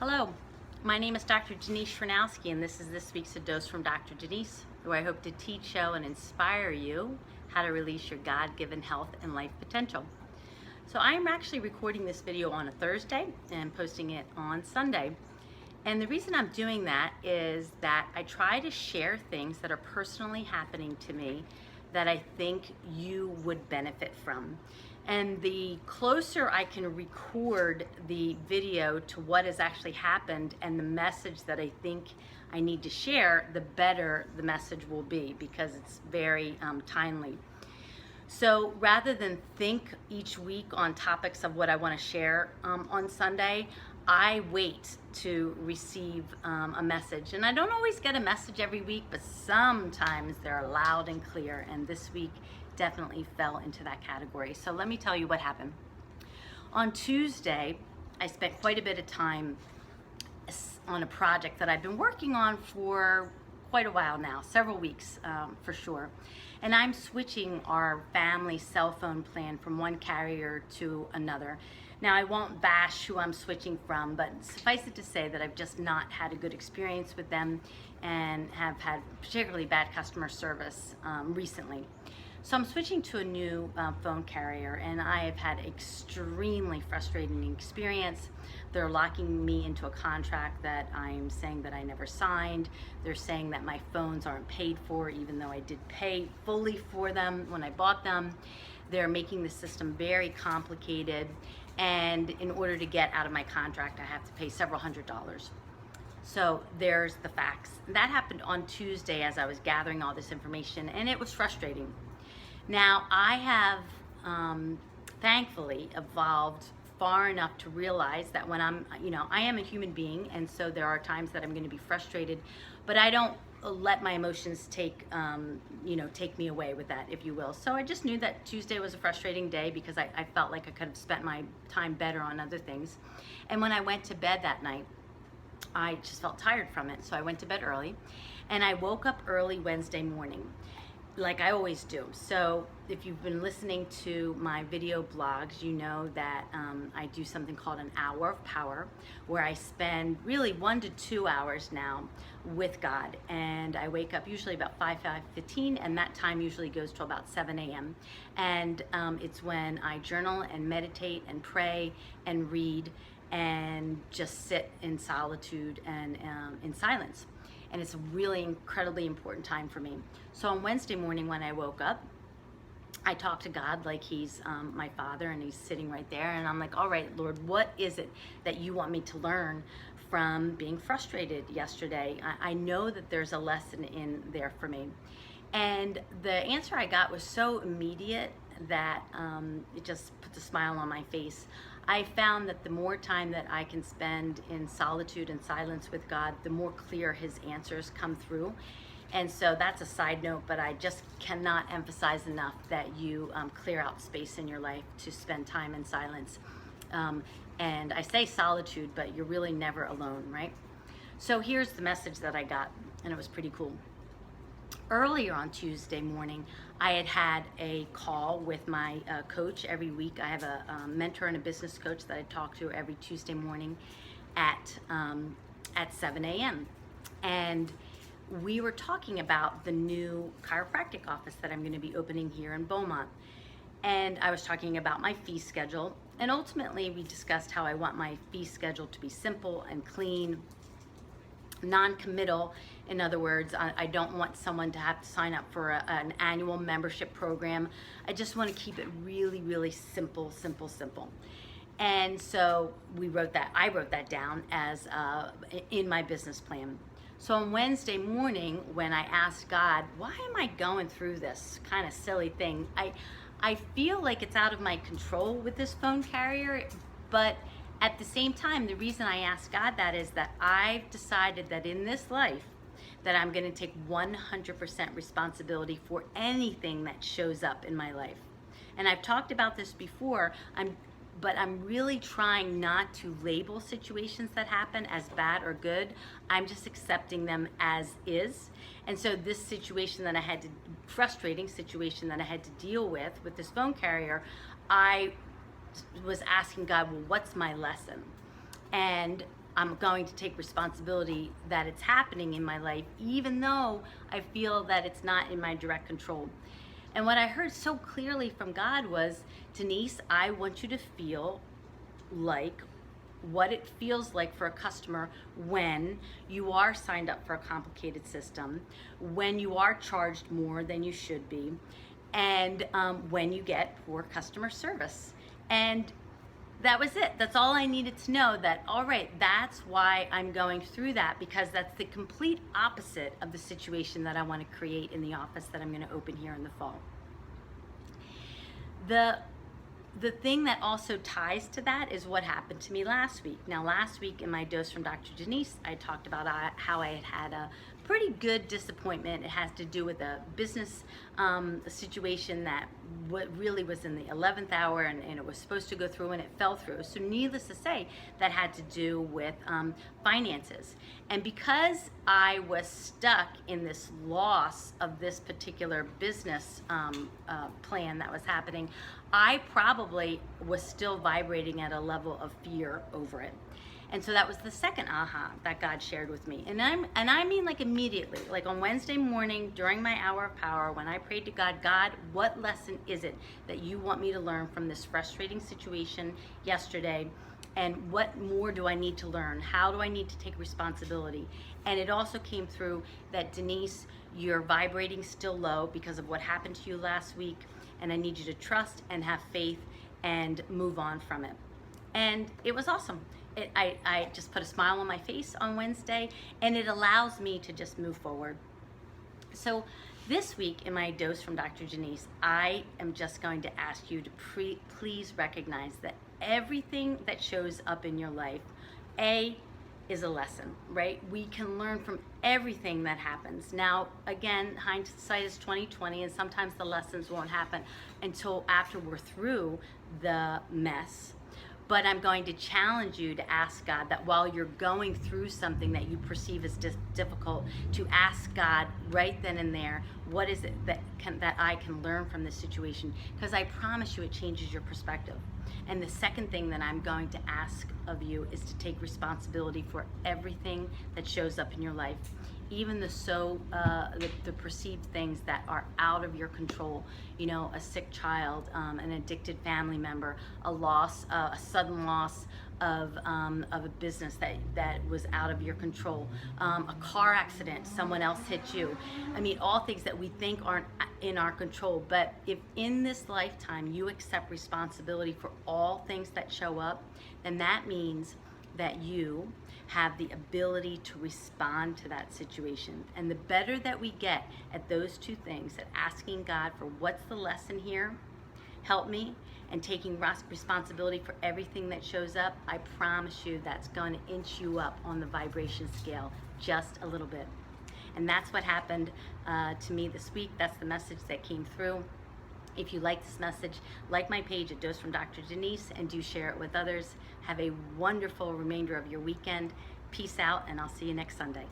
Hello, my name is Dr. Denise Shranowski, and this is this week's A Dose from Dr. Denise, where I hope to teach, show, and inspire you how to release your God-given health and life potential. So I am actually recording this video on a Thursday and posting it on Sunday. And the reason I'm doing that is that I try to share things that are personally happening to me that I think you would benefit from. And the closer I can record the video to what has actually happened and the message that I think I need to share, the better the message will be, because it's very timely. So rather than think each week on topics of what I want to share on Sunday, I wait to receive a message. And I don't always get a message every week, but sometimes they're loud and clear. And this week definitely fell into that category. So let me tell you what happened. On Tuesday, I spent quite a bit of time on a project that I've been working on for quite a while now, several weeks for sure. And I'm switching our family cell phone plan from one carrier to another. Now, I won't bash who I'm switching from, but suffice it to say that I've just not had a good experience with them and have had particularly bad customer service recently. So I'm switching to a new phone carrier, and I have had extremely frustrating experience. They're locking me into a contract that I'm saying that I never signed. They're saying that my phones aren't paid for, even though I did pay fully for them when I bought them. They're making the system very complicated, and in order to get out of my contract, I have to pay several $100s. So there's the facts. That happened on Tuesday as I was gathering all this information, and it was frustrating. Now, I have thankfully evolved far enough to realize that when I am a human being, and so there are times that I'm going to be frustrated, but I don't let my emotions take me away with that, if you will. So I just knew that Tuesday was a frustrating day because I felt like I could have spent my time better on other things. And when I went to bed that night, I just felt tired from it, so I went to bed early, and I woke up early Wednesday morning, like I always do. So if you've been listening to my video blogs, you know that I do something called an hour of power, where I spend really 1 to 2 hours now with God. And I wake up usually about 5:15, and that time usually goes till about 7 a.m. And it's when I journal and meditate and pray and read and just sit in solitude and in silence. And it's a really incredibly important time for me. So on Wednesday morning when I woke up, I talked to God like he's my father, and he's sitting right there. And I'm like, all right, Lord, what is it that you want me to learn from being frustrated yesterday? I know that there's a lesson in there for me. And the answer I got was so immediate that it just puts a smile on my face. I found that the more time that I can spend in solitude and silence with God, the more clear his answers come through. And so that's a side note, but I just cannot emphasize enough that you clear out space in your life to spend time in silence. And I say solitude, but you're really never alone, right? So here's the message that I got, and it was pretty cool. Earlier on Tuesday morning, I had a call with my coach every week. I have a mentor and a business coach that I talk to every Tuesday morning at 7 a.m. And we were talking about the new chiropractic office that I'm going to be opening here in Beaumont. And I was talking about my fee schedule. And ultimately, we discussed how I want my fee schedule to be simple and clean, non-committal. In other words, I don't want someone to have to sign up for an annual membership program. I just want to keep it really, really simple. And so I wrote that down as in my business plan. So on Wednesday morning, when I asked God, why am I going through this kind of silly thing? I feel like it's out of my control with this phone carrier, but at the same time, the reason I ask God that is that I've decided that in this life, that I'm going to take 100% responsibility for anything that shows up in my life. And I've talked about this before, but I'm really trying not to label situations that happen as bad or good. I'm just accepting them as is. And so this frustrating situation that I had to deal with this phone carrier, I was asking God, well, what's my lesson? And I'm going to take responsibility that it's happening in my life, even though I feel that it's not in my direct control. And what I heard so clearly from God was, Denise, I want you to feel like what it feels like for a customer when you are signed up for a complicated system, when you are charged more than you should be, and when you get poor customer service. And that was it. That's all I needed to know, that, all right, that's why I'm going through that, because that's the complete opposite of the situation that I want to create in the office that I'm going to open here in the fall. The thing that also ties to that is what happened to me last week. Now, last week in my dose from Dr. Denise, I talked about how I had a pretty good disappointment. It has to do with a business situation that really was in the 11th hour, and it was supposed to go through, and it fell through. So needless to say, that had to do with finances. And because I was stuck in this loss of this particular business plan that was happening, I probably was still vibrating at a level of fear over it. And so that was the second aha that God shared with me. And I mean, like, immediately, like on Wednesday morning during my hour of power, when I prayed to God, God, what lesson is it that you want me to learn from this frustrating situation yesterday? And what more do I need to learn? How do I need to take responsibility? And it also came through that, Denise, you're vibrating still low because of what happened to you last week. And I need you to trust and have faith and move on from it. And it was awesome. I just put a smile on my face on Wednesday, and it allows me to just move forward. So this week in my dose from Dr. Denise, I am just going to ask you to please recognize that everything that shows up in your life, is a lesson, right? We can learn from everything that happens. Now, again, hindsight is 20/20, and sometimes the lessons won't happen until after we're through the mess. But I'm going to challenge you to ask God that while you're going through something that you perceive as difficult, to ask God right then and there, what is it that I can learn from this situation? Because I promise you it changes your perspective. And the second thing that I'm going to ask of you is to take responsibility for everything that shows up in your life, even the perceived things that are out of your control. You know, a sick child, an addicted family member, a sudden loss of a business that was out of your control, a car accident, someone else hit you. I mean, all things that we think aren't in our control. But if in this lifetime you accept responsibility for all things that show up, then that means that you have the ability to respond to that situation. And the better that we get at those two things, at asking God for what's the lesson here, help me, and taking responsibility for everything that shows up, I promise you that's going to inch you up on the vibration scale just a little bit. And that's what happened to me this week. That's the message that came through. If you like this message, like my page at Dose from Dr. Denise, and do share it with others. Have a wonderful remainder of your weekend. Peace out, and I'll see you next Sunday.